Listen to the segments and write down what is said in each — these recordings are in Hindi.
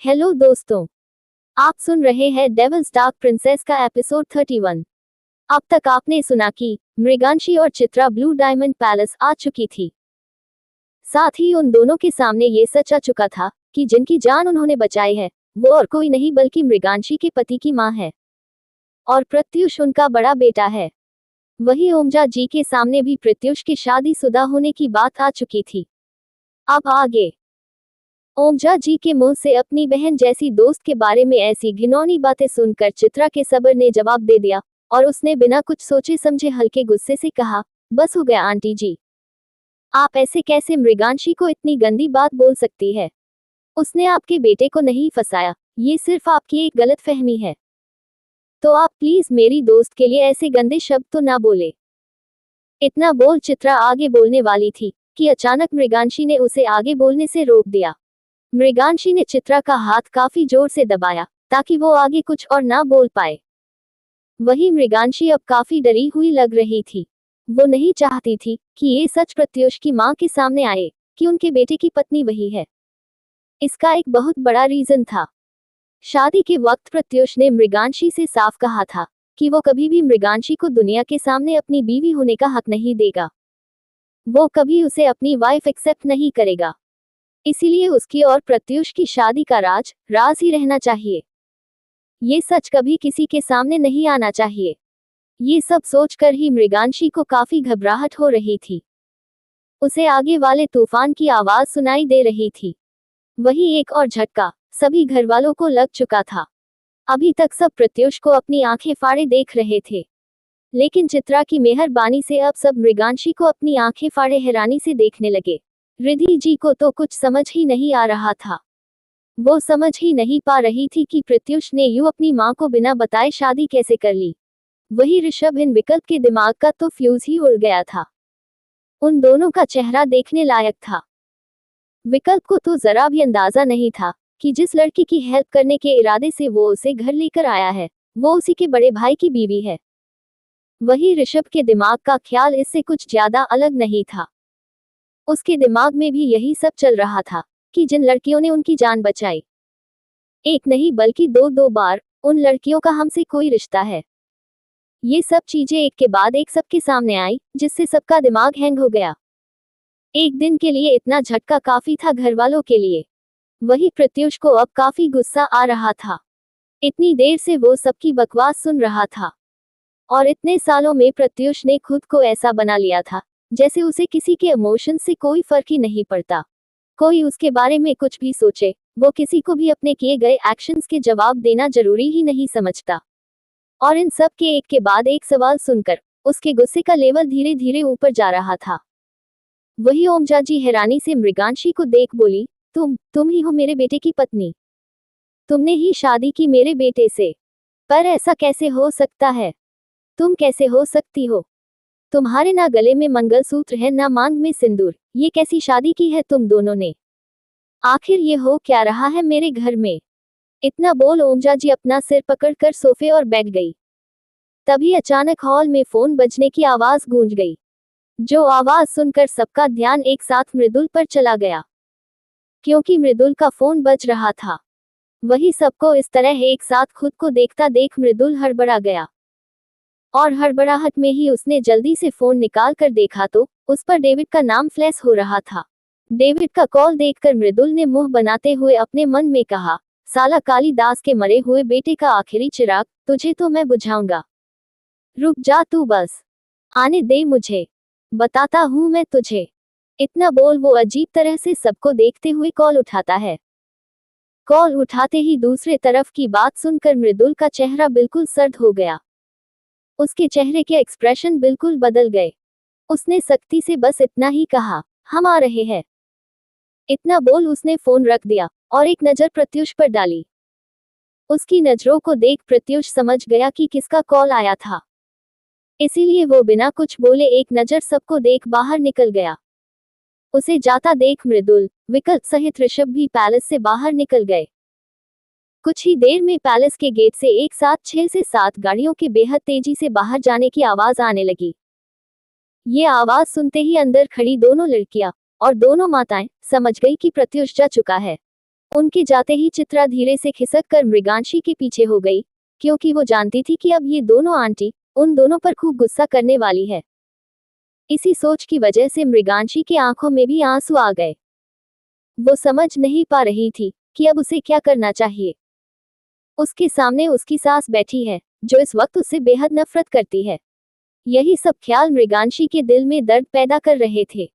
हेलो दोस्तों, आप सुन रहे हैं डेविल्स डार्क प्रिंसेस का एपिसोड 31। अब तक आपने सुना कि मृगांशी और चित्रा ब्लू डायमंड पैलेस आ चुकी थी। साथ ही उन दोनों के सामने ये सच आ चुका था कि जिनकी जान उन्होंने बचाई है वो और कोई नहीं बल्कि मृगांशी के पति की मां है और प्रत्युष उनका बड़ा बेटा है। वही ओमजा जी के सामने भी प्रत्युष की शादीशुदा होने की बात आ चुकी थी। अब आगे ओमजा जी के मुंह से अपनी बहन जैसी दोस्त के बारे में ऐसी घिनौनी बातें सुनकर चित्रा के सब्र ने जवाब दे दिया और उसने बिना कुछ सोचे समझे हल्के गुस्से से कहा, बस हो गया आंटी जी। आप ऐसे कैसे मृगांशी को इतनी गंदी बात बोल सकती है? उसने आपके बेटे को नहीं फंसाया, ये सिर्फ आपकी एक गलतफहमी है। तो आप प्लीज मेरी दोस्त के लिए ऐसे गंदे शब्द तो ना बोले। इतना बोल चित्रा आगे बोलने वाली थी कि अचानक मृगांशी ने उसे आगे बोलने से रोक दिया। मृगांशी ने चित्रा का हाथ काफी जोर से दबाया ताकि वो आगे कुछ और ना बोल पाए। वही मृगांशी अब काफी डरी हुई लग रही थी। वो नहीं चाहती थी कि ये सच प्रत्युष की मां के सामने आए कि उनके बेटे की पत्नी वही है। इसका एक बहुत बड़ा रीजन था। शादी के वक्त प्रत्युष ने मृगांशी से साफ कहा था कि वो कभी भी मृगांशी को दुनिया के सामने अपनी बीवी होने का हक नहीं देगा। वो कभी उसे अपनी वाइफ एक्सेप्ट नहीं करेगा। इसीलिए उसकी और प्रत्युष की शादी का राज ही रहना चाहिए। ये सच कभी किसी के सामने नहीं आना चाहिए। ये सब सोचकर ही मृगांशी को काफी घबराहट हो रही थी। उसे आगे वाले तूफान की आवाज सुनाई दे रही थी। वही एक और झटका सभी घर वालों को लग चुका था। अभी तक सब प्रत्युष को अपनी आंखें फाड़े देख रहे थे, लेकिन चित्रा की मेहरबानी से अब सब मृगांशी को अपनी आंखें फाड़े हैरानी से देखने लगे। रिद्धि जी को तो कुछ समझ ही नहीं आ रहा था। वो समझ ही नहीं पा रही थी कि प्रत्युष ने यूं अपनी मां को बिना बताए शादी कैसे कर ली। वही ऋषभ इन विकल्प के दिमाग का तो फ्यूज ही उड़ गया था। उन दोनों का चेहरा देखने लायक था। विकल्प को तो जरा भी अंदाजा नहीं था कि जिस लड़की की हेल्प करने के इरादे से वो उसे घर लेकर आया है वो उसी के बड़े भाई की बीवी है। वही ऋषभ के दिमाग का ख्याल इससे कुछ ज्यादा अलग नहीं था। उसके दिमाग में भी यही सब चल रहा था कि जिन लड़कियों ने उनकी जान बचाई, एक नहीं बल्कि दो बार, उन लड़कियों का हमसे कोई रिश्ता है। ये सब चीजें एक के बाद एक सबके सामने आई जिससे सबका दिमाग हैंग हो गया। एक दिन के लिए इतना झटका काफी था घर वालों के लिए। वही प्रत्युष को अब काफी गुस्सा आ रहा था। इतनी देर से वो सबकी बकवास सुन रहा था और इतने सालों में प्रत्युष ने खुद को ऐसा बना लिया था जैसे उसे किसी के इमोशन से कोई फर्क ही नहीं पड़ता। कोई उसके बारे में कुछ भी सोचे, वो किसी को भी अपने किए गए एक्शंस के जवाब देना जरूरी ही नहीं समझता। और इन सब के एक के बाद एक सवाल सुनकर उसके गुस्से का लेवल धीरे धीरे ऊपर जा रहा था। वही ओमजा जी हैरानी से मृगांशी को देख बोली, तुम ही हो मेरे बेटे की पत्नी? तुमने ही शादी की मेरे बेटे से? पर ऐसा कैसे हो सकता है? तुम कैसे हो सकती हो? तुम्हारे ना गले में मंगलसूत्र है ना मांग में सिंदूर, ये कैसी शादी की है तुम दोनों ने? आखिर ये हो क्या रहा है मेरे घर में? इतना बोल ओमजा जी अपना सिर पकड़कर सोफे और बैठ गई। तभी अचानक हॉल में फोन बजने की आवाज गूंज गई, जो आवाज सुनकर सबका ध्यान एक साथ मृदुल पर चला गया, क्योंकि मृदुल का फोन बज रहा था। वही सबको इस तरह एक साथ खुद को देखता देख मृदुल हड़बड़ा गया और हड़बड़ाहट में ही उसने जल्दी से फोन निकाल कर देखा तो उस पर डेविड का नाम फ्लैश हो रहा था। डेविड का कॉल देखकर मृदुल ने मुंह बनाते हुए अपने मन में कहा, साला कालिदास के मरे हुए बेटे का आखिरी चिराग, तुझे तो मैं बुझाऊंगा। रुक जा तू, बस आने दे मुझे, बताता हूं मैं तुझे। इतना बोल वो अजीब तरह से सबको देखते हुए कॉल उठाता है। कॉल उठाते ही दूसरे तरफ की बात सुनकर मृदुल का चेहरा बिल्कुल सर्द हो गया। उसके चेहरे के एक्सप्रेशन बिल्कुल बदल गए। उसने सख्ती से बस इतना ही कहा, हम आ रहे हैं। इतना बोल उसने फोन रख दिया और एक नजर प्रत्युष पर डाली। उसकी नजरों को देख प्रत्युष समझ गया कि किसका कॉल आया था, इसीलिए वो बिना कुछ बोले एक नजर सबको देख बाहर निकल गया। उसे जाता देख मृदुल, विकल्प सहित ऋषभ भी पैलेस से बाहर निकल गए। कुछ ही देर में पैलेस के गेट से एक साथ 6 से 7 गाड़ियों के बेहद तेजी से बाहर जाने की आवाज आने लगी। ये आवाज सुनते ही अंदर खड़ी दोनों लड़कियां और दोनों माताएं समझ गई कि प्रत्युष जा चुका है। उनके जाते ही चित्रा धीरे से खिसक कर मृगांशी के पीछे हो गई, क्योंकि वो जानती थी कि अब ये दोनों आंटी उन दोनों पर खूब गुस्सा करने वाली है। इसी सोच की वजह से मृगांशी की आंखों में भी आंसू आ गए। वो समझ नहीं पा रही थी कि अब उसे क्या करना चाहिए। उसके सामने उसकी सास बैठी है, जो इस वक्त उससे बेहद नफरत करती है। यही सब ख्याल मृगांशी के दिल में दर्द पैदा कर रहे थे।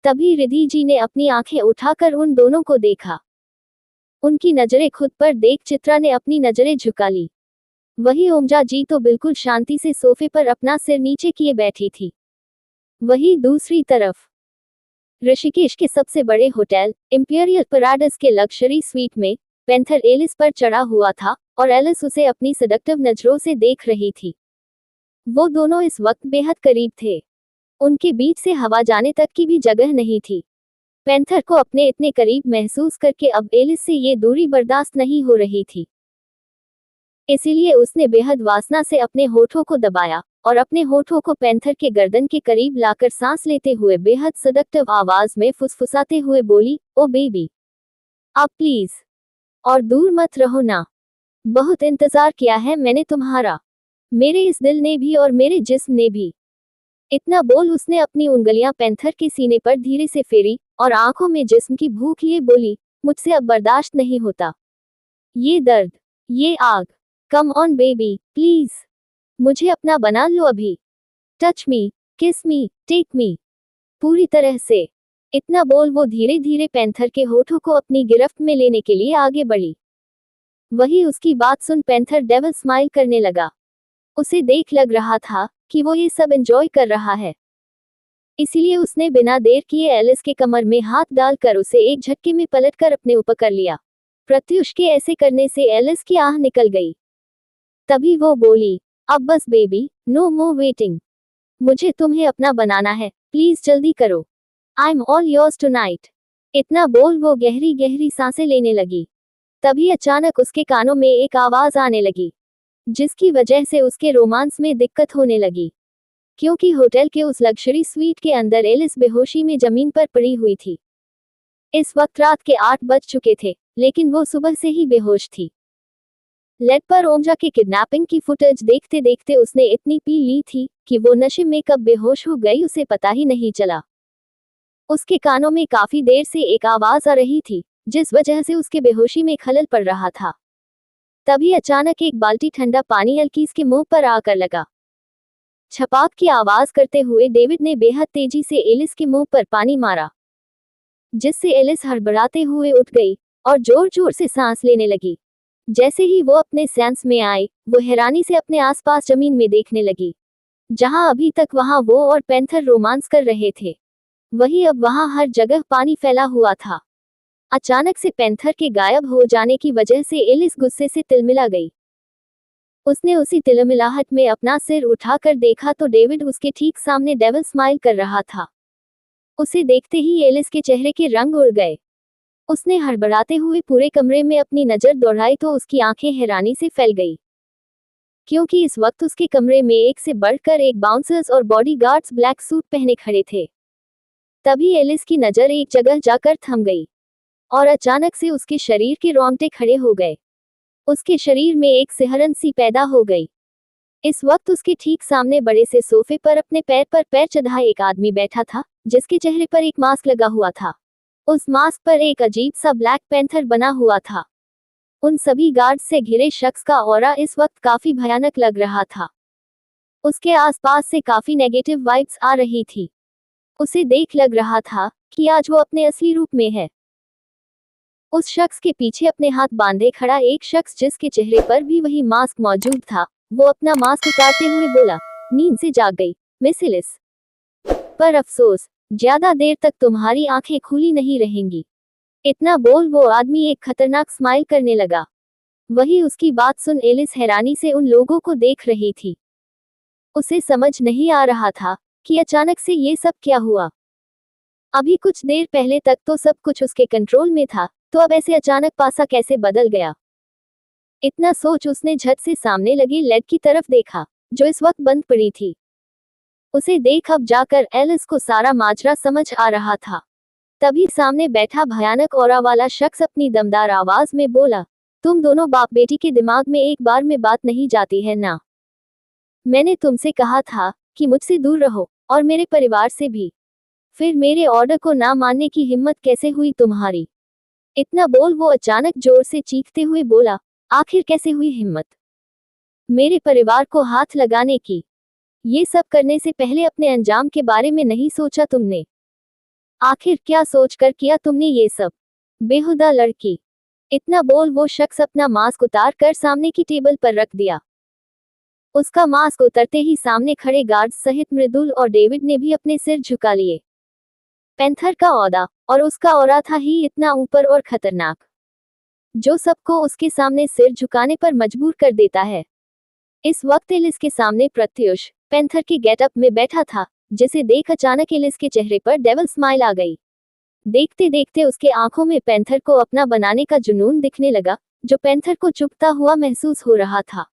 तभी रिद्धि जी ने अपनी आंखें उठाकर उन दोनों को देखा। उनकी नजरें खुद पर देख चित्रा ने अपनी नजरें झुका ली। वही ओमजा जी तो बिल्कुल शांति से सोफे पर अपना सिर नीचे किए बैठी थी। वही दूसरी तरफ ऋषिकेश के सबसे बड़े होटल इंपीरियल पैराडाइज के लग्जरी स्वीट में पेंथर एलिस पर चढ़ा हुआ था और एलिस उसे अपनी सडक्टिव नजरों से देख रही थी। वो दोनों इस वक्त बेहद करीब थे। उनके बीच से हवा जाने तक की भी जगह नहीं थी। पेंथर को अपने इतने करीब महसूस करके अब एलिस से ये दूरी बर्दाश्त नहीं हो रही थी। इसीलिए उसने बेहद वासना से अपने होठों को दबाया और अपने होठों को पेंथर के गर्दन के करीब लाकर सांस लेते हुए बेहद सडक्टिव आवाज में फुसफुसाते हुए बोली, ओ बेबी, आप प्लीज और दूर मत रहो ना। बहुत इंतजार किया है मैंने तुम्हारा, मेरे इस दिल ने भी और मेरे जिस्म ने भी। इतना बोल उसने अपनी उंगलियां पेंथर के सीने पर धीरे से फेरी और आंखों में जिस्म की भूख लिए बोली, मुझसे अब बर्दाश्त नहीं होता। ये दर्द, ये आग, कम ऑन बेबी, प्लीज मुझे अपना बना लो अभी। टच मी, किस मी, टेक मी, पूरी तरह से। इतना बोल वो धीरे धीरे पेंथर के होठों को अपनी गिरफ्त में लेने के लिए आगे बढ़ी। वही उसकी बात सुन पेंथर डेविल स्माइल करने लगा। उसे देख लग रहा था कि वो ये सब एंजॉय कर रहा है। इसीलिए उसने बिना देर किए एलिस के कमर में हाथ डालकर उसे एक झटके में पलटकर अपने ऊपर कर लिया। प्रत्युष के ऐसे करने से एलिस की आह निकल गई। तभी वो बोली, अब बस बेबी, नो मोर वेटिंग। मुझे तुम्हें अपना बनाना है, प्लीज जल्दी करो। I am all yours tonight. इतना बोल वो गहरी गहरी सांसें लेने लगी। तभी अचानक उसके कानों में एक आवाज आने लगी, जिसकी वजह से उसके रोमांस में दिक्कत होने लगी। क्योंकि होटल के उस लग्जरी स्वीट के अंदर एलिस बेहोशी में जमीन पर पड़ी हुई थी। इस वक्त रात के 8 बज चुके थे, लेकिन वो सुबह से ही बेहोश थी। लेट पर ओमजा के किडनैपिंग की फुटेज देखते देखते उसने इतनी पी ली थी कि वो नशे में कब बेहोश हो गई उसे पता ही नहीं चला। उसके कानों में काफी देर से एक आवाज आ रही थी, जिस वजह से उसके बेहोशी में खलल पड़ रहा था। तभी अचानक एक बाल्टी ठंडा पानी एल्कीस के मुंह पर आकर लगा। छपाक की आवाज करते हुए डेविड ने बेहद तेजी से एलिस के मुंह पर पानी मारा, जिससे एलिस हड़बड़ाते हुए उठ गई और जोर जोर से सांस लेने लगी। जैसे ही वो अपने सेंस में आई, वो हैरानी से अपने आसपास जमीन में देखने लगी। जहां अभी तक वहां वो और पेंथर रोमांस कर रहे थे, वही अब वहां हर जगह पानी फैला हुआ था। अचानक से पेंथर के गायब हो जाने की वजह से एलिस गुस्से से तिलमिला गई। उसने उसी तिलमिलाहट में अपना सिर उठाकर देखा तो डेविड उसके ठीक सामने डेविल स्माइल कर रहा था। उसे देखते ही एलिस के चेहरे के रंग उड़ गए। उसने हड़बड़ाते हुए पूरे कमरे में अपनी नजर दौड़ाई तो उसकी आंखें हैरानी से फैल गई, क्योंकि इस वक्त उसके कमरे में एक से बढ़कर एक बाउंसर्स और बॉडीगार्ड्स ब्लैक सूट पहने खड़े थे। तभी एलिस की नजर एक जगह जाकर थम गई और अचानक से उसके शरीर के रोंगटे खड़े हो गए। उसके शरीर में एक सिहरन सी पैदा हो गई। इस वक्त उसके ठीक सामने बड़े से सोफे पर अपने पैर पर पैर चढ़ाए एक आदमी बैठा था, जिसके चेहरे पर एक मास्क लगा हुआ था। उस मास्क पर एक अजीब सा ब्लैक पैंथर बना हुआ था। उन सभी गार्ड से घिरे शख्स का ऑरा इस वक्त काफी भयानक लग रहा था। उसके आसपास से काफी नेगेटिव वाइब्स आ रही थी। उसे देख लग रहा था कि आज वो अपने असली रूप में है। उस शख्स के पीछे अपने हाथ बांधे खड़ा एक शख्स, जिसके चेहरे पर भी वही मास्क मौजूद था, वो अपना मास्क उतारते हुए बोला, नींद से जाग गई मिस एलिस, पर अफसोस ज्यादा देर तक तुम्हारी आंखें खुली नहीं रहेंगी। इतना बोल वो आदमी एक खतरनाक स्माइल करने लगा। वही उसकी बात सुन एलिस हैरानी से उन लोगों को देख रही थी। उसे समझ नहीं आ रहा था कि अचानक से ये सब क्या हुआ। अभी कुछ देर पहले तक तो सब कुछ उसके कंट्रोल में था, तो अब ऐसे अचानक पासा कैसे बदल गया। इतना सोच उसने झट से सामने लगी लेड की तरफ देखा, जो इस वक्त बंद पड़ी थी। उसे देख अब जाकर एलिस को सारा माजरा समझ आ रहा था। तभी सामने बैठा भयानक ऑरा वाला शख्स अपनी दमदार आवाज में बोला, तुम दोनों बाप बेटी के दिमाग में एक बार में बात नहीं जाती है ना? मैंने तुमसे कहा था कि मुझसे दूर रहो, और मेरे परिवार से भी। फिर मेरे ऑर्डर को ना मानने की हिम्मत कैसे हुई तुम्हारी? इतना बोल वो अचानक जोर से चीखते हुए बोला, आखिर कैसे हुई हिम्मत मेरे परिवार को हाथ लगाने की? ये सब करने से पहले अपने अंजाम के बारे में नहीं सोचा तुमने? आखिर क्या सोचकर किया तुमने ये सब? बेहुदा लड़की। इतना बोल वो शख्स अपना मास्क उतार कर सामने की टेबल पर रख दिया। उसका मास्क उतरते ही सामने खड़े गार्ड्स सहित मृदुल और डेविड ने भी अपने सिर झुका लिए। पैंथर का औदा और उसका औरा था ही इतना ऊपर और खतरनाक, जो सबको उसके सामने सिर झुकाने पर मजबूर कर देता है। इस वक्त एलिस के सामने प्रत्युष पैंथर के गेटअप में बैठा था, जिसे देख अचानक एलिस के चेहरे पर डेविल स्माइल आ गई। देखते देखते उसके आंखों में पैंथर को अपना बनाने का जुनून दिखने लगा, जो पैंथर को चुभता हुआ महसूस हो रहा था।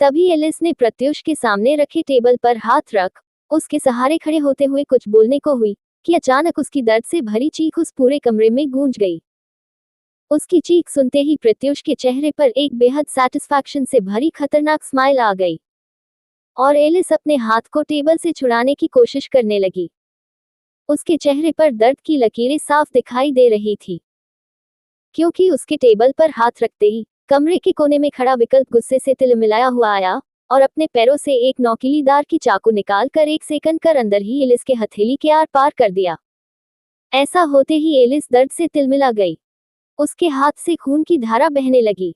तभी एलिस ने प्रत्युष के सामने रखे टेबल पर हाथ रख उसके सहारे खड़े होते हुए कुछ बोलने को हुई कि अचानक उसकी दर्द से भरी चीख उस पूरे कमरे में गूंज गई। उसकी चीख सुनते ही प्रत्युष के चेहरे पर एक बेहद सैटिस्फैक्शन से भरी खतरनाक स्माइल आ गई, और एलिस अपने हाथ को टेबल से छुड़ाने की कोशिश करने लगी। उसके चेहरे पर दर्द की लकीरें साफ दिखाई दे रही थी, क्योंकि उसके टेबल पर हाथ रखते ही कमरे के कोने में खड़ा विकल्प गुस्से से तिलमिलाया हुआ आया और अपने पैरों से एक नोकीलीदार की चाकू निकाल कर एक सेकंड कर अंदर ही एलिस के हथेली के आर पार कर दिया। ऐसा होते ही एलिस दर्द से तिलमिला गई। उसके हाथ से खून की धारा बहने लगी।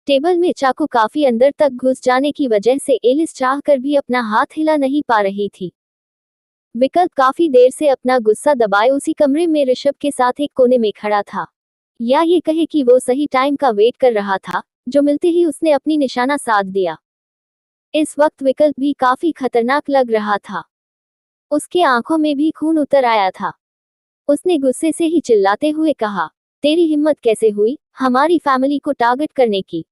टेबल में चाकू काफी अंदर तक घुस जाने की वजह से एलिस चाहकर भी अपना हाथ हिला नहीं पा रही थी। विकल्प काफी देर से अपना गुस्सा दबाए उसी कमरे में ऋषभ के साथ एक कोने में खड़ा था, या ये कहे कि वो सही टाइम का वेट कर रहा था, जो मिलते ही उसने अपनी निशाना साध दिया। इस वक्त विकल्प भी काफी खतरनाक लग रहा था। उसके आंखों में भी खून उतर आया था। उसने गुस्से से ही चिल्लाते हुए कहा, तेरी हिम्मत कैसे हुई हमारी फैमिली को टारगेट करने की?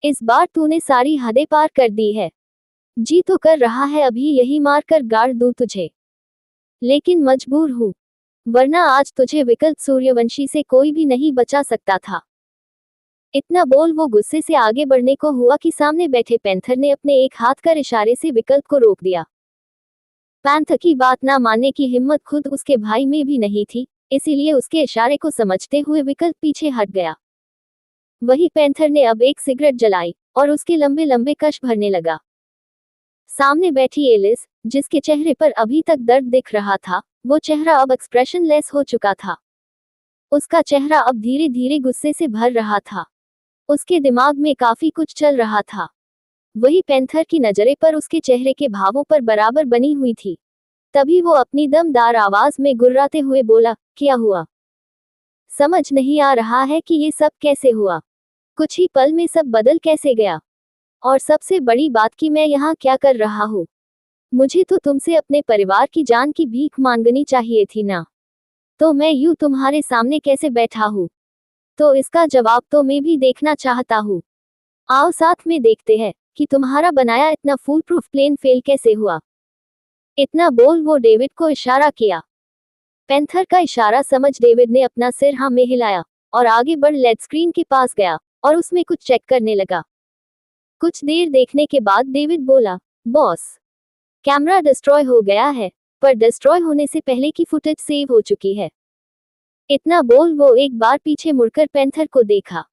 इस बार तूने सारी हदें पार कर दी है। जी तो कर रहा है अभी यही मार कर गाड़ दूं तुझे, लेकिन मजबूर हूं, वरना आज तुझे विकल्प सूर्यवंशी से कोई भी नहीं बचा सकता था। इतना बोल वो गुस्से से आगे बढ़ने को हुआ कि सामने बैठे पैंथर ने अपने एक हाथ कर इशारे से विकल्प को रोक दिया। पैंथर की बात ना मानने की हिम्मत खुद उसके भाई में भी नहीं थी, इसीलिए उसके इशारे को समझते हुए विकल्प पीछे हट गया। वही पैंथर ने अब एक सिगरेट जलाई और उसके लंबे लंबे कश भरने लगा। सामने बैठी एलिस, जिसके चेहरे पर अभी तक दर्द दिख रहा था, वो चेहरा अब एक्सप्रेशनलेस हो चुका था। उसका चेहरा अब धीरे धीरे गुस्से से भर रहा था। उसके दिमाग में काफी कुछ चल रहा था। वही पैंथर की नजरें पर उसके चेहरे के भावों पर बराबर बनी हुई थी। तभी वो अपनी दमदार आवाज में गुर्राते हुए बोला, क्या हुआ? समझ नहीं आ रहा है कि ये सब कैसे हुआ? कुछ ही पल में सब बदल कैसे गया? और सबसे बड़ी बात कि मैं यहाँ क्या कर रहा हूँ? मुझे तो तुमसे अपने परिवार की जान की भीख मांगनी चाहिए थी ना, तो मैं यूं तुम्हारे सामने कैसे बैठा हूँ? तो इसका जवाब तो मैं भी देखना चाहता हूँ। आओ साथ में देखते हैं कि तुम्हारा बनाया इतना फूल प्रूफ प्लेन फेल कैसे हुआ। इतना बोल वो डेविड को इशारा किया। पैंथर का इशारा समझ डेविड ने अपना सिर हाँ में हिलाया और आगे बढ़ लेड स्क्रीन के पास गया और उसमें कुछ चेक करने लगा। कुछ देर देखने के बाद डेविड बोला, बॉस, कैमरा डिस्ट्रॉय हो गया है, पर डिस्ट्रॉय होने से पहले की फुटेज सेव हो चुकी है। इतना बोल वो एक बार पीछे मुड़कर पैंथर को देखा।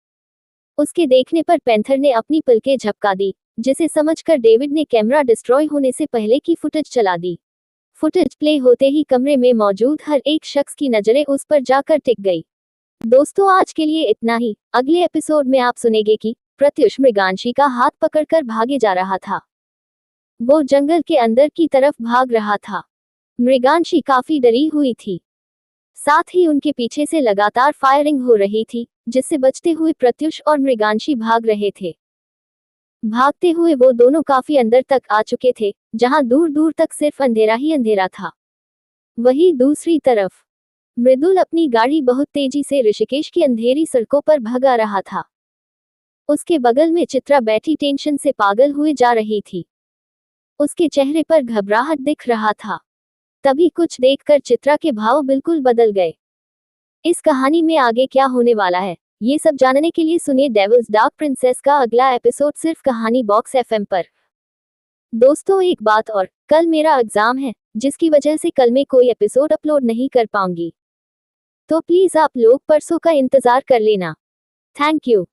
उसके देखने पर पैंथर ने अपनी पलकें झपका दी, जिसे समझकर डेविड ने कैमरा डिस्ट्रॉय होने से पहले की फुटेज चला दी। फुटेज प्ले होते ही कमरे में मौजूद हर एक शख्स की नजरें उस पर जाकर टिक गई। दोस्तों आज के लिए इतना ही। अगले एपिसोड में आप सुनेंगे कि प्रत्युष मृगांशी का हाथ पकड़कर भागे जा रहा था। वो जंगल के अंदर की तरफ भाग रहा था। मृगांशी काफी डरी हुई थी। साथ ही उनके पीछे से लगातार फायरिंग हो रही थी, जिससे बचते हुए प्रत्युष और मृगांशी भाग रहे थे। भागते हुए वो दोनों काफी अंदर तक आ चुके थे, जहां दूर दूर तक सिर्फ अंधेरा ही अंधेरा था। वहीं दूसरी तरफ मृदुल अपनी गाड़ी बहुत तेजी से ऋषिकेश की अंधेरी सड़कों पर भगा रहा था। उसके बगल में चित्रा बैठी टेंशन से पागल हुए जा रही थी। उसके चेहरे पर घबराहट दिख रहा था। तभी कुछ देखकर चित्रा के भाव बिल्कुल बदल गए। इस कहानी में आगे क्या होने वाला है, ये सब जानने के लिए सुनिए डेविल्स डार्क प्रिंसेस का अगला एपिसोड सिर्फ कहानी बॉक्स एफएम पर। दोस्तों एक बात और, कल मेरा एग्जाम है, जिसकी वजह से कल मैं कोई एपिसोड अपलोड नहीं कर पाऊंगी। तो प्लीज आप लोग परसों का इंतजार कर लेना। Thank you.